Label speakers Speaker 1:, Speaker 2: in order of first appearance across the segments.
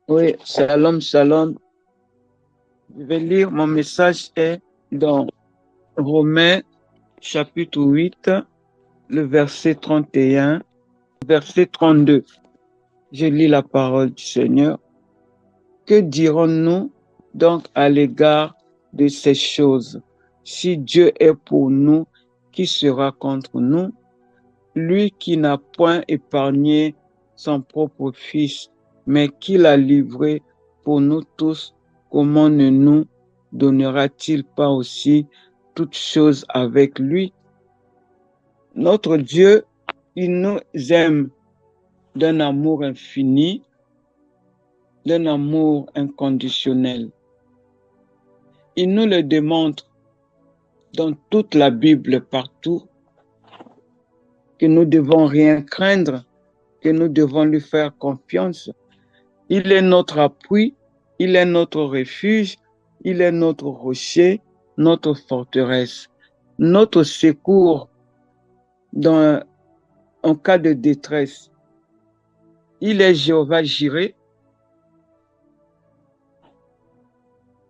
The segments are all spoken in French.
Speaker 1: Oui, shalom, shalom. Je vais lire, mon message est dans Romains chapitre 8, le verset 31, verset 32. Je lis la parole du Seigneur. Que dirons-nous donc à l'égard de ces choses? Si Dieu est pour nous, qui sera contre nous? Lui qui n'a point épargné son propre Fils, mais qui l'a livré pour nous tous, comment ne nous donnera-t-il pas aussi toutes choses avec lui? Notre Dieu, il nous aime d'un amour infini, d'un amour inconditionnel. Il nous le démontre dans toute la Bible, partout, que nous devons rien craindre, que nous devons lui faire confiance. Il est notre appui, il est notre refuge, il est notre rocher, notre forteresse, notre secours en cas de détresse. Il est Jéhovah Jireh,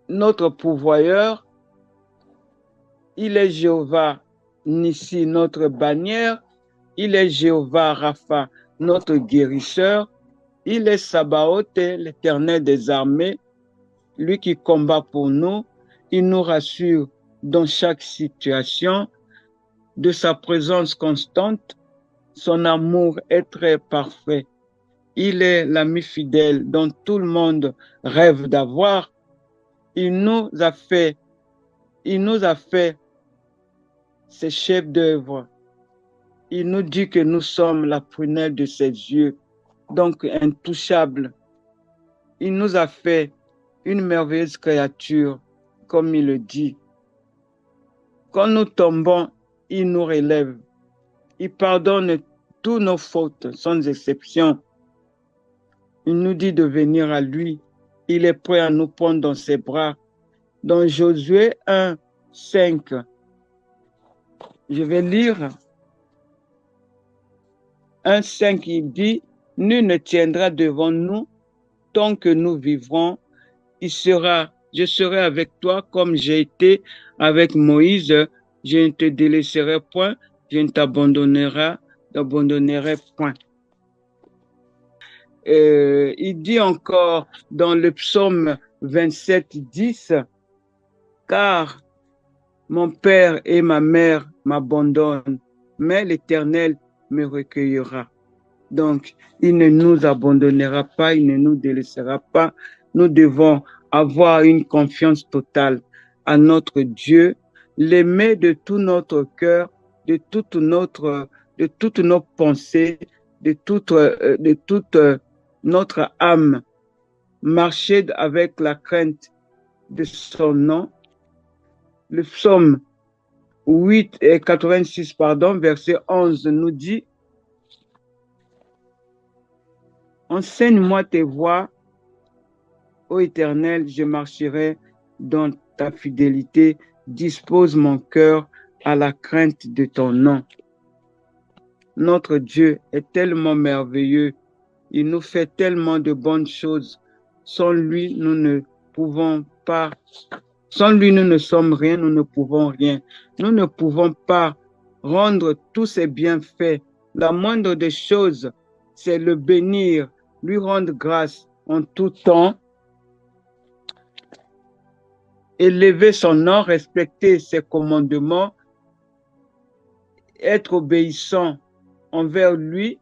Speaker 1: notre pourvoyeur. Il est Jéhovah Nissi, notre bannière. Il est Jéhovah Rapha, notre guérisseur. Il est Sabaoth, l'Éternel des armées, lui qui combat pour nous. Il nous rassure dans chaque situation. De sa présence constante, son amour est très parfait. Il est l'ami fidèle dont tout le monde rêve d'avoir. Il nous a fait ses chefs d'œuvre. Il nous dit que nous sommes la prunelle de ses yeux, donc intouchables. Il nous a fait une merveilleuse créature, comme il le dit. Quand nous tombons, il nous relève. Il pardonne toutes nos fautes, sans exception. Il nous dit de venir à lui. Il est prêt à nous prendre dans ses bras. Dans Josué 1, 5, je vais lire 1, 5, il dit, « Nul ne tiendra devant nous tant que nous vivrons. Je serai avec toi comme j'ai été avec Moïse. Je ne te délaisserai point, je ne t'abandonnerai point. » Il dit encore dans le psaume 27, 10, « Car mon père et ma mère m'abandonnent, mais l'Éternel me recueillera. » Donc, il ne nous abandonnera pas, il ne nous délaissera pas. Nous devons avoir une confiance totale à notre Dieu, l'aimer de tout notre cœur, de toutes nos pensées, de toute notre âme, marcher avec la crainte de son nom. Le psaume 8 et 86, verset 11 nous dit, « Enseigne-moi tes voies, ô Éternel, je marcherai dans ta fidélité, dispose mon cœur à la crainte de ton nom. » Notre Dieu est tellement merveilleux, il nous fait tellement de bonnes choses. Sans lui, nous ne sommes rien, nous ne pouvons rien. Nous ne pouvons pas rendre tous ses bienfaits. La moindre des choses, c'est le bénir, lui rendre grâce en tout temps, élever son nom, respecter ses commandements, être obéissant envers lui,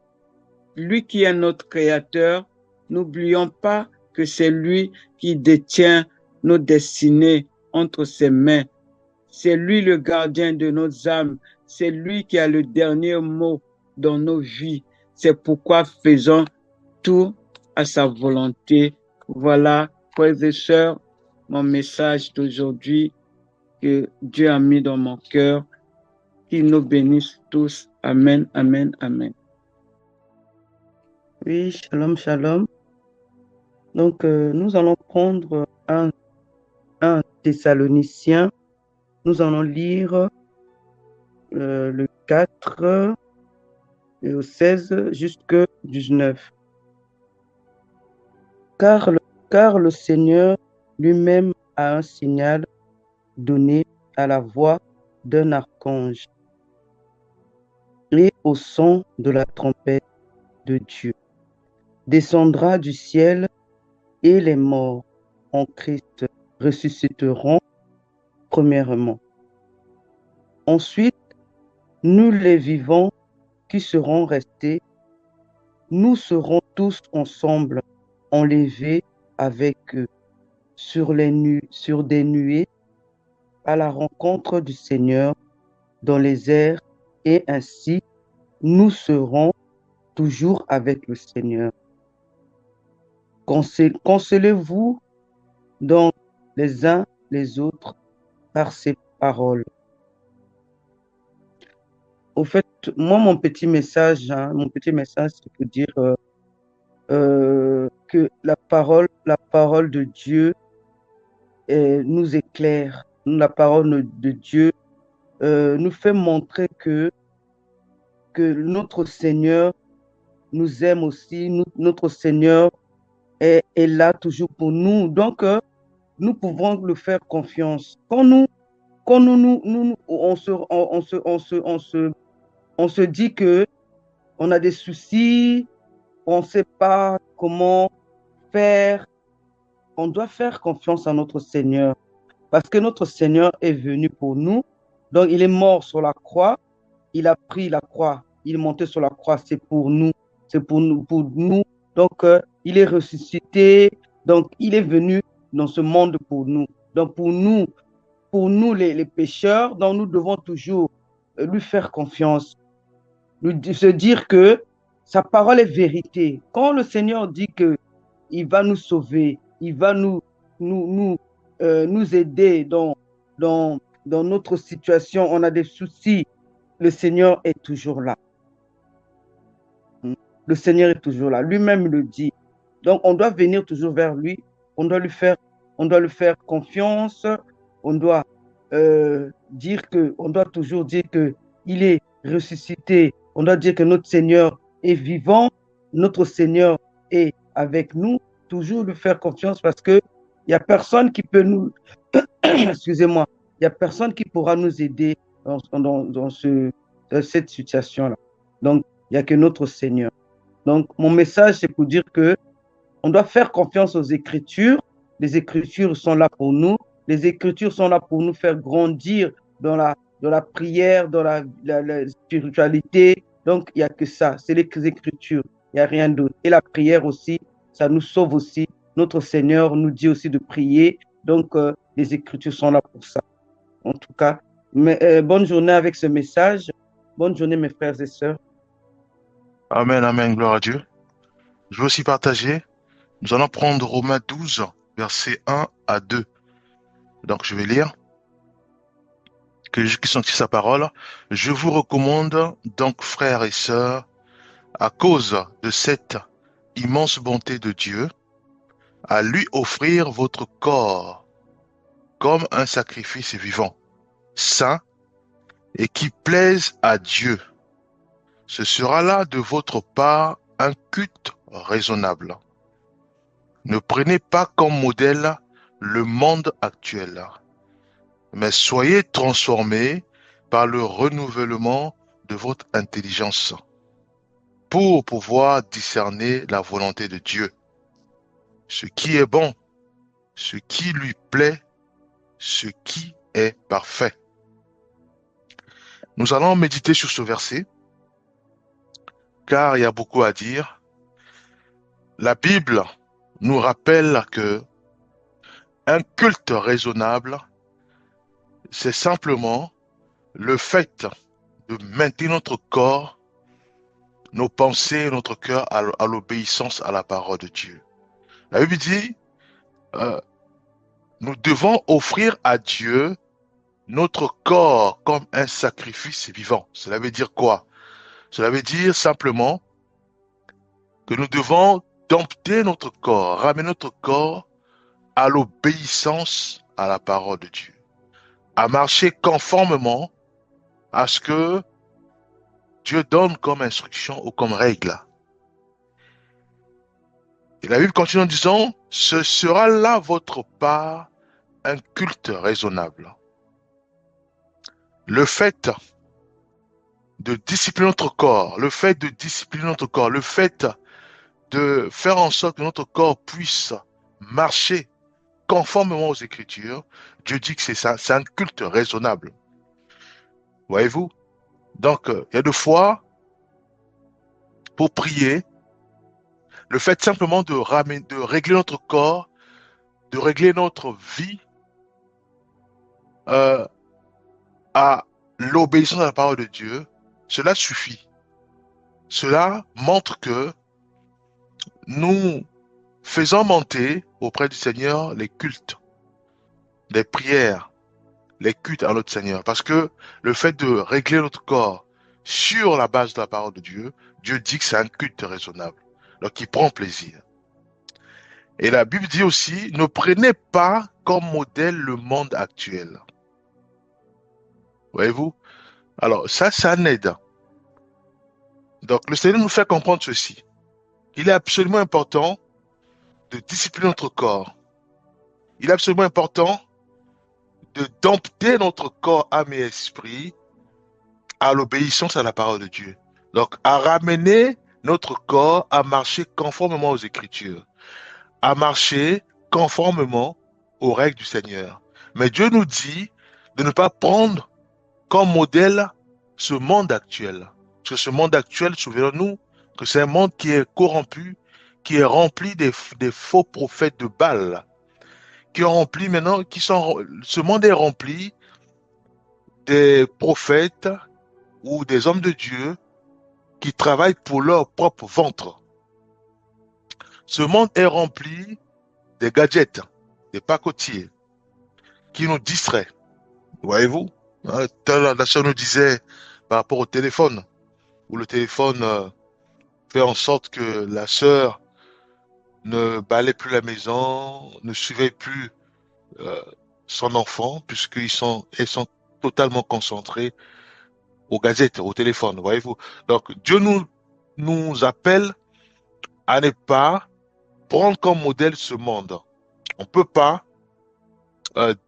Speaker 1: lui qui est notre créateur. N'oublions pas que c'est lui qui détient nos destinées entre ses mains. C'est lui le gardien de nos âmes. C'est lui qui a le dernier mot dans nos vies. C'est pourquoi faisons tout à sa volonté. Voilà, frères et sœurs, mon message d'aujourd'hui que Dieu a mis dans mon cœur. Qu'il nous bénisse tous. Amen, amen, amen.
Speaker 2: Oui, shalom, shalom. Donc, nous allons prendre un Thessaloniciens. Nous allons lire le 4 et au 16 jusqu'au 19. Car car le Seigneur lui-même a un signal donné à la voix d'un archange et au son de la trompette de Dieu. Descendra du ciel et les morts en Christ ressusciteront premièrement. Ensuite, nous les vivants qui serons restés, nous serons tous ensemble enlevés avec eux sur des nuées à la rencontre du Seigneur dans les airs, et ainsi nous serons toujours avec le Seigneur. Consolez-vous donc les uns les autres par ces paroles. Au fait, moi, mon petit message, c'est pour dire que la parole de Dieu nous éclaire. La parole de Dieu nous fait montrer que notre Seigneur nous aime aussi, notre Seigneur est là toujours pour nous. Donc, nous pouvons le faire confiance. Quand on se dit que on a des soucis, on ne sait pas comment faire, on doit faire confiance à notre Seigneur parce que notre Seigneur est venu pour nous. Donc, il est mort sur la croix, il a pris la croix, il est monté sur la croix, c'est pour nous, c'est pour nous, pour nous. Donc, il est ressuscité, donc il est venu dans ce monde pour nous. Donc, pour nous les pécheurs, donc nous devons toujours lui faire confiance, se dire que sa parole est vérité. Quand le Seigneur dit que il va nous sauver, il va nous aider dans notre situation, on a des soucis, le Seigneur est toujours là. Le Seigneur est toujours là. Lui-même le dit. Donc, on doit venir toujours vers lui. On doit lui faire confiance. On doit on doit toujours dire que il est ressuscité. On doit dire que notre Seigneur est vivant. Notre Seigneur est avec nous. Toujours lui faire confiance parce que il y a personne qui peut nous, excusez-moi, il y a personne qui pourra nous aider dans cette situation-là. Donc, il n'y a que notre Seigneur. Donc, mon message, c'est pour dire que on doit faire confiance aux Écritures. Les Écritures sont là pour nous. Les Écritures sont là pour nous faire grandir dans la prière, dans la spiritualité. Donc, il n'y a que ça. C'est les Écritures. Il n'y a rien d'autre. Et la prière aussi, ça nous sauve aussi. Notre Seigneur nous dit aussi de prier. Donc, les Écritures sont là pour ça. En tout cas, bonne journée avec ce message. Bonne journée, mes frères et sœurs.
Speaker 3: Amen, amen, gloire à Dieu. Je veux aussi partager. Nous allons prendre Romains 12, versets 1 à 2. Donc, je vais lire. Que Jésus qui sentit sa parole. Je vous recommande donc, frères et sœurs, à cause de cette immense bonté de Dieu, à lui offrir votre corps comme un sacrifice vivant, saint et qui plaise à Dieu. Ce sera là de votre part un culte raisonnable. Ne prenez pas comme modèle le monde actuel, mais soyez transformés par le renouvellement de votre intelligence pour pouvoir discerner la volonté de Dieu, ce qui est bon, ce qui lui plaît, ce qui est parfait. Nous allons méditer sur ce verset, car il y a beaucoup à dire. La Bible nous rappelle que un culte raisonnable, c'est simplement le fait de maintenir notre corps, nos pensées, notre cœur à l'obéissance à la parole de Dieu. La Bible dit, nous devons offrir à Dieu notre corps comme un sacrifice vivant. Cela veut dire quoi? Cela veut dire simplement que nous devons dompter notre corps, ramener notre corps à l'obéissance à la parole de Dieu, à marcher conformément à ce que Dieu donne comme instruction ou comme règle. Et la Bible continue en disant, ce sera là votre part, un culte raisonnable. Le fait de discipliner notre corps, le fait de discipliner notre corps, le fait de faire en sorte que notre corps puisse marcher conformément aux Écritures, Dieu dit que c'est ça, c'est un culte raisonnable. Voyez-vous? Donc, il y a deux fois, pour prier, le fait simplement de régler notre corps, de régler notre vie à l'obéissance à la parole de Dieu, cela suffit. Cela montre que nous faisons monter auprès du Seigneur les cultes, les prières, les cultes à notre Seigneur. Parce que le fait de régler notre corps sur la base de la parole de Dieu, Dieu dit que c'est un culte raisonnable. Donc il prend plaisir. Et la Bible dit aussi, ne prenez pas comme modèle le monde actuel. Voyez-vous? Alors ça en aide. Donc le Seigneur nous fait comprendre ceci. Il est absolument important de discipliner notre corps. Il est absolument important de dompter notre corps, âme et esprit à l'obéissance à la parole de Dieu. Donc, à ramener notre corps à marcher conformément aux Écritures, à marcher conformément aux règles du Seigneur. Mais Dieu nous dit de ne pas prendre comme modèle ce monde actuel. Parce que ce monde actuel, souvenons-nous que c'est un monde qui est corrompu, qui est rempli des faux prophètes de Baal, qui est rempli maintenant, ce monde est rempli des prophètes ou des hommes de Dieu qui travaillent pour leur propre ventre. Ce monde est rempli des gadgets, des pacotiers, qui nous distraient. Voyez-vous? La sœur nous disait par rapport au téléphone, où le téléphone fait en sorte que la sœur ne balaie plus la maison, ne surveille plus euh, son enfant, puisqu'ils elles sont totalement concentrées aux gadgets, au téléphone, voyez-vous. Donc, Dieu nous appelle à ne pas prendre comme modèle ce monde. On ne peut pas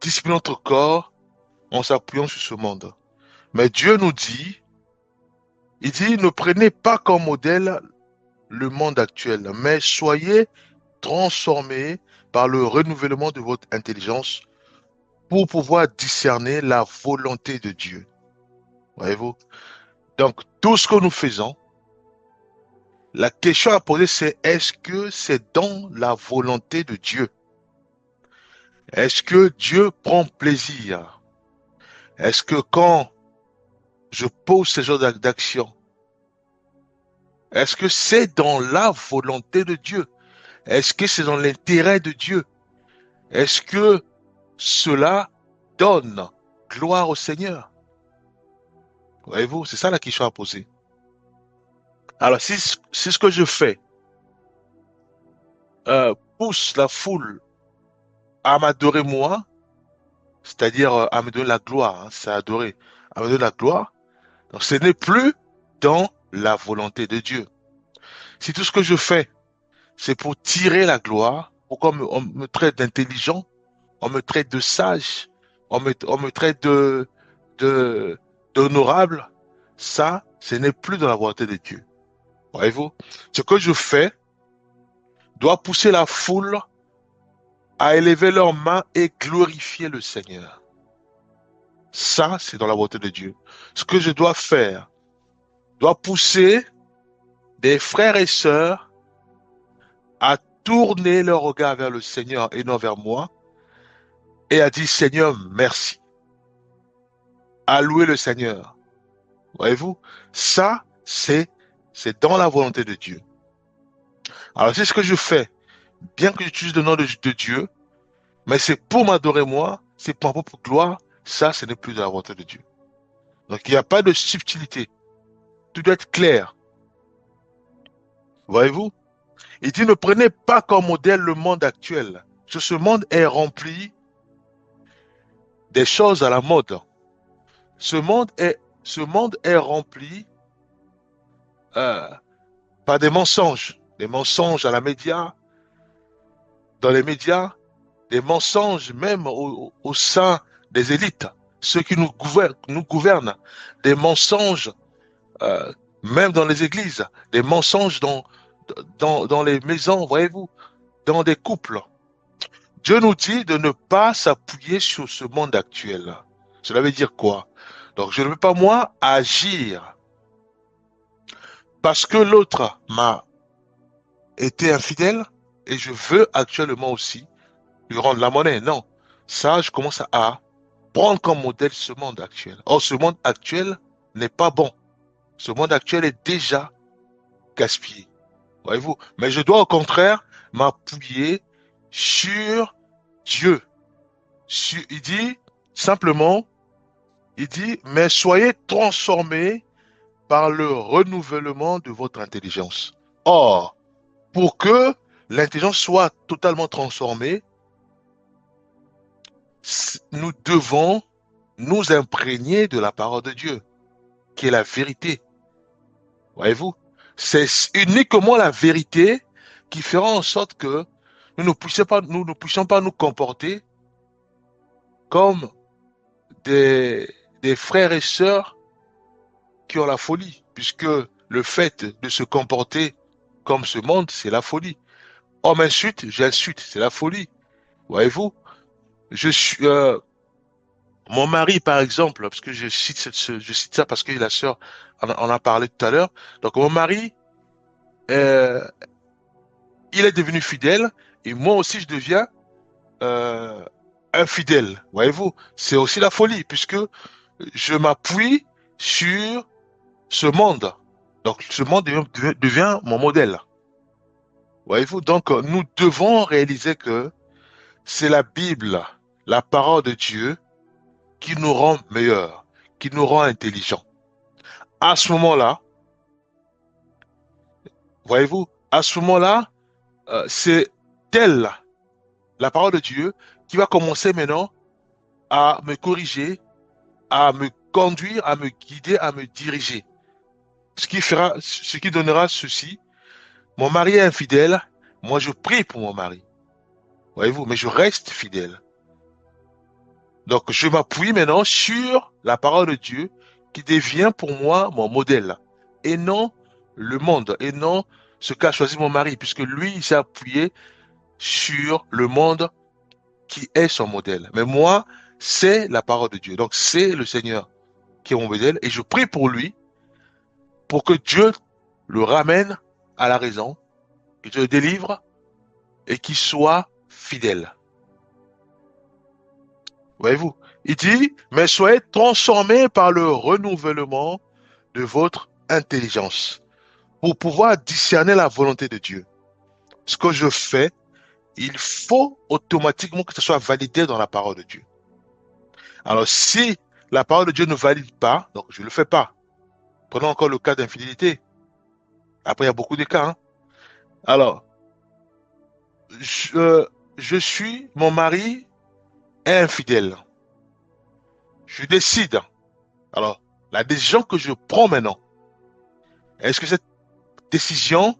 Speaker 3: discipliner notre corps en s'appuyant sur ce monde. Mais Dieu nous dit, il dit, ne prenez pas comme modèle le monde actuel, mais soyez transformés par le renouvellement de votre intelligence pour pouvoir discerner la volonté de Dieu. Voyez-vous? Donc, tout ce que nous faisons, la question à poser, c'est est-ce que c'est dans la volonté de Dieu? Est-ce que Dieu prend plaisir? Est-ce que quand je pose ce genre d'action, est-ce que c'est dans la volonté de Dieu? Est-ce que c'est dans l'intérêt de Dieu? Est-ce que cela donne gloire au Seigneur? Voyez-vous, c'est ça la question à poser. Alors, si ce que je fais pousse la foule à m'adorer moi, c'est-à-dire à me donner la gloire, hein, c'est adorer, à me donner la gloire, donc ce n'est plus dans la volonté de Dieu. Si tout ce que je fais, c'est pour tirer la gloire, pour qu'on on me traite d'intelligent, on me traite de sage, on me traite d'honorable, ça, ce n'est plus dans la volonté de Dieu. Voyez-vous, ce que je fais doit pousser la foule à élever leurs mains et glorifier le Seigneur. Ça, c'est dans la volonté de Dieu. Ce que je dois faire doit pousser des frères et sœurs à tourner leur regard vers le Seigneur et non vers moi et à dire Seigneur, merci. À louer le Seigneur. Voyez-vous, ça, c'est dans la volonté de Dieu. Alors, c'est ce que je fais, bien que j'utilise le nom de Dieu, mais c'est pour m'adorer moi, c'est pour ma propre gloire, ça, ce n'est plus de la volonté de Dieu. Donc, il n'y a pas de subtilité. Tout doit être clair. Voyez-vous? Il dit, ne prenez pas comme modèle le monde actuel. Parce que ce monde est rempli des choses à la mode. Ce monde est rempli par des mensonges à la média, dans les médias, des mensonges même au sein des élites, ceux qui nous gouvernent, des mensonges euh, même dans les églises, des mensonges dans les maisons, voyez-vous, dans des couples. Dieu nous dit de ne pas s'appuyer sur ce monde actuel. Cela veut dire quoi? Donc, je ne veux pas, moi, agir parce que l'autre m'a été infidèle et je veux actuellement aussi lui rendre la monnaie. Non. Ça, je commence à prendre comme modèle ce monde actuel. Or, ce monde actuel n'est pas bon. Ce monde actuel est déjà gaspillé. Voyez-vous? Mais je dois au contraire m'appuyer sur Dieu. Il dit simplement, il dit, mais soyez transformés par le renouvellement de votre intelligence. Or, pour que l'intelligence soit totalement transformée, nous devons nous imprégner de la parole de Dieu, qui est la vérité. Voyez-vous? C'est uniquement la vérité qui fera en sorte que nous ne puissions pas nous comporter comme des frères et sœurs qui ont la folie, puisque le fait de se comporter comme ce monde, c'est la folie. On m'insulte, j'insulte, c'est la folie. Voyez-vous? Je suis, mon mari, par exemple, parce que je cite ça parce que la sœur en a parlé tout à l'heure. Donc, mon mari, euh, il est devenu fidèle et moi aussi, je deviens euh, infidèle. Voyez-vous? C'est aussi la folie puisque je m'appuie sur ce monde. Donc, ce monde devient mon modèle. Voyez-vous? Donc, nous devons réaliser que c'est la Bible, la parole de Dieu, qui nous rend meilleurs, qui nous rend intelligents. À ce moment-là, voyez-vous, à ce moment-là, c'est elle, la parole de Dieu, qui va commencer maintenant à me corriger, à me conduire, à me guider, à me diriger. Ce qui donnera ceci. Mon mari est infidèle, moi je prie pour mon mari. Voyez-vous, mais je reste fidèle. Donc je m'appuie maintenant sur la parole de Dieu qui devient pour moi mon modèle et non le monde et non ce qu'a choisi mon mari puisque lui il s'est appuyé sur le monde qui est son modèle. Mais moi, c'est la parole de Dieu. Donc c'est le Seigneur qui est mon modèle et je prie pour lui pour que Dieu le ramène à la raison, que Dieu le délivre et qu'il soit fidèle. Voyez-vous? Il dit, mais soyez transformés par le renouvellement de votre intelligence pour pouvoir discerner la volonté de Dieu. Ce que je fais, il faut automatiquement que ce soit validé dans la parole de Dieu. Alors, si la parole de Dieu ne valide pas, donc je ne le fais pas. Prenons encore le cas d'infidélité. Après, il y a beaucoup de cas. Hein. Alors, mon mari est infidèle. Je décide. Alors, la décision que je prends maintenant, est-ce que cette décision,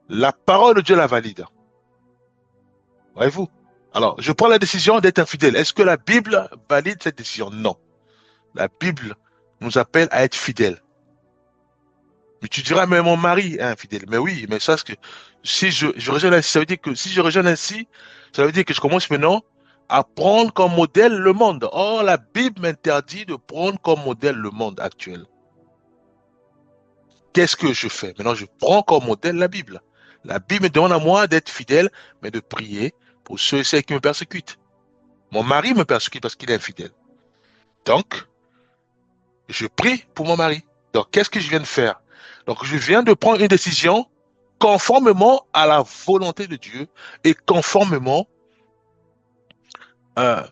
Speaker 3: la parole de Dieu la valide? Voyez-vous? Alors, je prends la décision d'être infidèle. Est-ce que la Bible valide cette décision? Non. La Bible nous appelle à être fidèles. Mais tu diras, mais mon mari est infidèle. Mais oui, mais ça, c'est que si je raisonne ainsi, ça veut dire que si je raisonne ainsi, ça veut dire que je commence maintenant à prendre comme modèle le monde. Or, la Bible m'interdit de prendre comme modèle le monde actuel. Qu'est-ce que je fais? Maintenant, je prends comme modèle la Bible. La Bible me demande à moi d'être fidèle, mais de prier pour ceux et celles qui me persécutent. Mon mari me persécute parce qu'il est infidèle. Donc, je prie pour mon mari. Donc, qu'est-ce que je viens de faire? Donc, je viens de prendre une décision conformément à la volonté de Dieu et euh,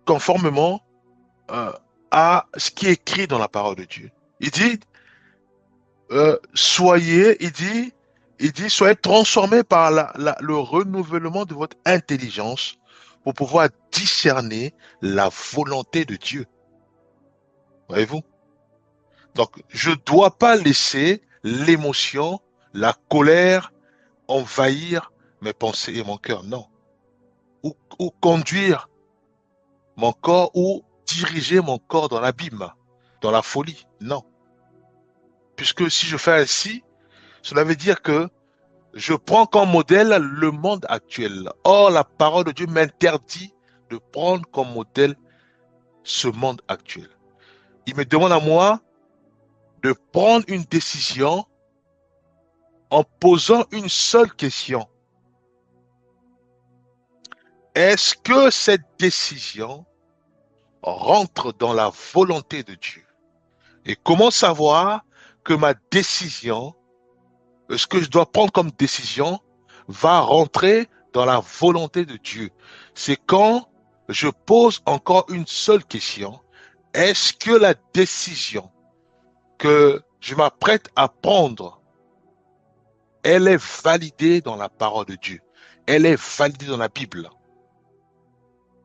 Speaker 3: conformément à ce qui est écrit dans la parole de Dieu. Il dit, soyez transformés par le renouvellement de votre intelligence pour pouvoir discerner la volonté de Dieu. Voyez-vous? Donc, je ne dois pas laisser l'émotion, la colère envahir mes pensées et mon cœur. Non. ou conduire mon corps ou diriger mon corps dans l'abîme, dans la folie. Non. Puisque si je fais ainsi, cela veut dire que je prends comme modèle le monde actuel. Or, la parole de Dieu m'interdit de prendre comme modèle ce monde actuel. Il me demande à moi de prendre une décision en posant une seule question. Est-ce que cette décision rentre dans la volonté de Dieu? Et comment savoir que ma décision, ce que je dois prendre comme décision, va rentrer dans la volonté de Dieu? C'est quand je pose encore une seule question. Est-ce que la décision que je m'apprête à prendre, elle est validée dans la parole de Dieu? Elle est validée dans la Bible?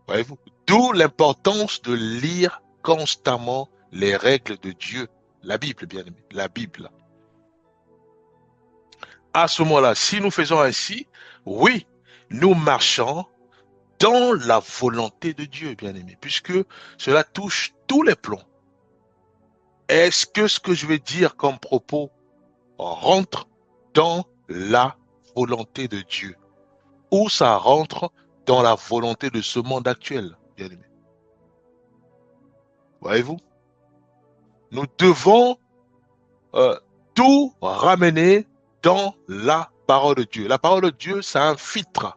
Speaker 3: Voyez-vous? D'où l'importance de lire constamment les règles de Dieu. La Bible, bien aimé, la Bible. À ce moment-là, si nous faisons ainsi, oui, nous marchons dans la volonté de Dieu, bien aimé, puisque cela touche tous les plombs. Est-ce que ce que je vais dire comme propos rentre dans la volonté de Dieu? Ou ça rentre dans la volonté de ce monde actuel, bien aimé? Voyez-vous? Nous devons tout ramener dans la parole de Dieu. La parole de Dieu, c'est un filtre.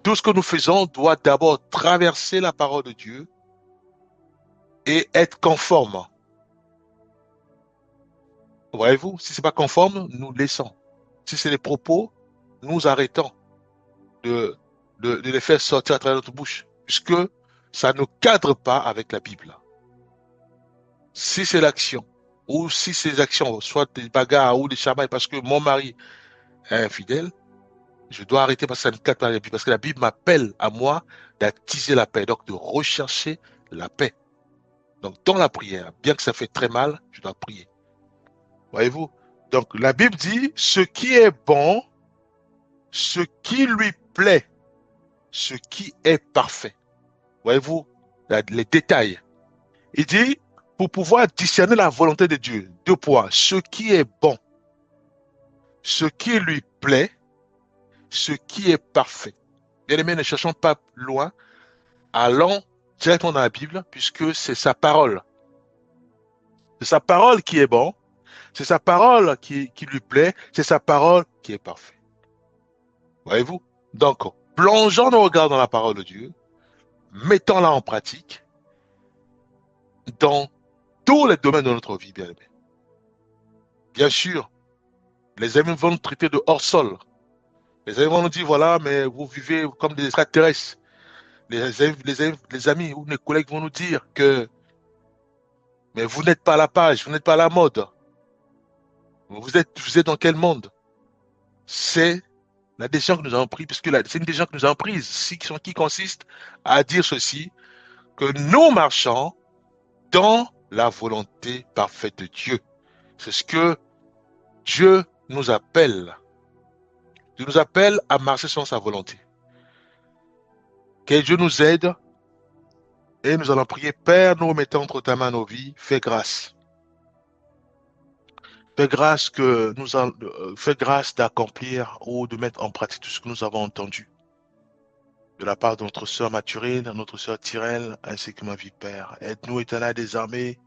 Speaker 3: Tout ce que nous faisons doit d'abord traverser la parole de Dieu et être conforme. Voyez-vous, si ce n'est pas conforme, nous laissons. Si c'est les propos, nous arrêtons de les faire sortir à travers notre bouche, puisque ça ne cadre pas avec la Bible. Si c'est l'action, ou si c'est les actions, soit des bagarres ou des chamailles, parce que mon mari est infidèle, je dois arrêter parce que ça ne cadre pas avec la Bible, parce que la Bible m'appelle à moi d'attiser la paix, donc de rechercher la paix. Donc dans la prière, bien que ça fait très mal, je dois prier. Voyez-vous? Donc la Bible dit, ce qui est bon, ce qui lui plaît, ce qui est parfait. Voyez-vous, les détails. Il dit, pour pouvoir discerner la volonté de Dieu, deux points, ce qui est bon, ce qui lui plaît, ce qui est parfait. Bien aimé, ne cherchons pas loin, allons directement dans la Bible, puisque c'est sa parole. C'est sa parole qui est bon, c'est sa parole qui lui plaît, c'est sa parole qui est parfaite. Voyez-vous? Donc, plongeons nos regards dans la parole de Dieu, mettons-la en pratique dans tous les domaines de notre vie, bien aimé. Bien sûr, les amis vont nous traiter de hors-sol. Les amis vont nous dire, voilà, mais vous vivez comme des extraterrestres. Les amis ou les collègues vont nous dire que mais vous n'êtes pas à la page, vous n'êtes pas à la mode. Vous êtes dans quel monde? C'est la décision que nous avons prise, puisque c'est une décision que nous avons prise, qui consiste à dire ceci, que nous marchons dans la volonté parfaite de Dieu. C'est ce que Dieu nous appelle. Dieu nous appelle à marcher selon sa volonté. Que Dieu nous aide et nous allons prier. Père, nous remettons entre ta main nos vies, fais grâce. Fais grâce fais grâce d'accomplir ou de mettre en pratique tout ce que nous avons entendu de la part de notre sœur Mathurine, notre sœur Tyrell, ainsi que ma vie, Père. Aide-nous, Éternel des armées,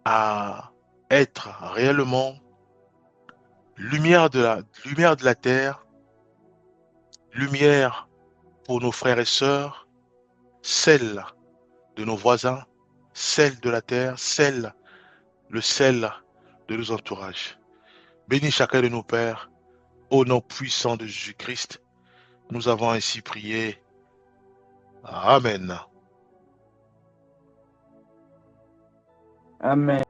Speaker 3: à être réellement lumière de la terre, lumière pour nos frères et sœurs, celle de nos voisins, celle de la terre, le sel de nos entourages. Bénis chacun de nos pères, au nom puissant de Jésus-Christ. Nous avons ainsi prié. Amen.
Speaker 1: Amen.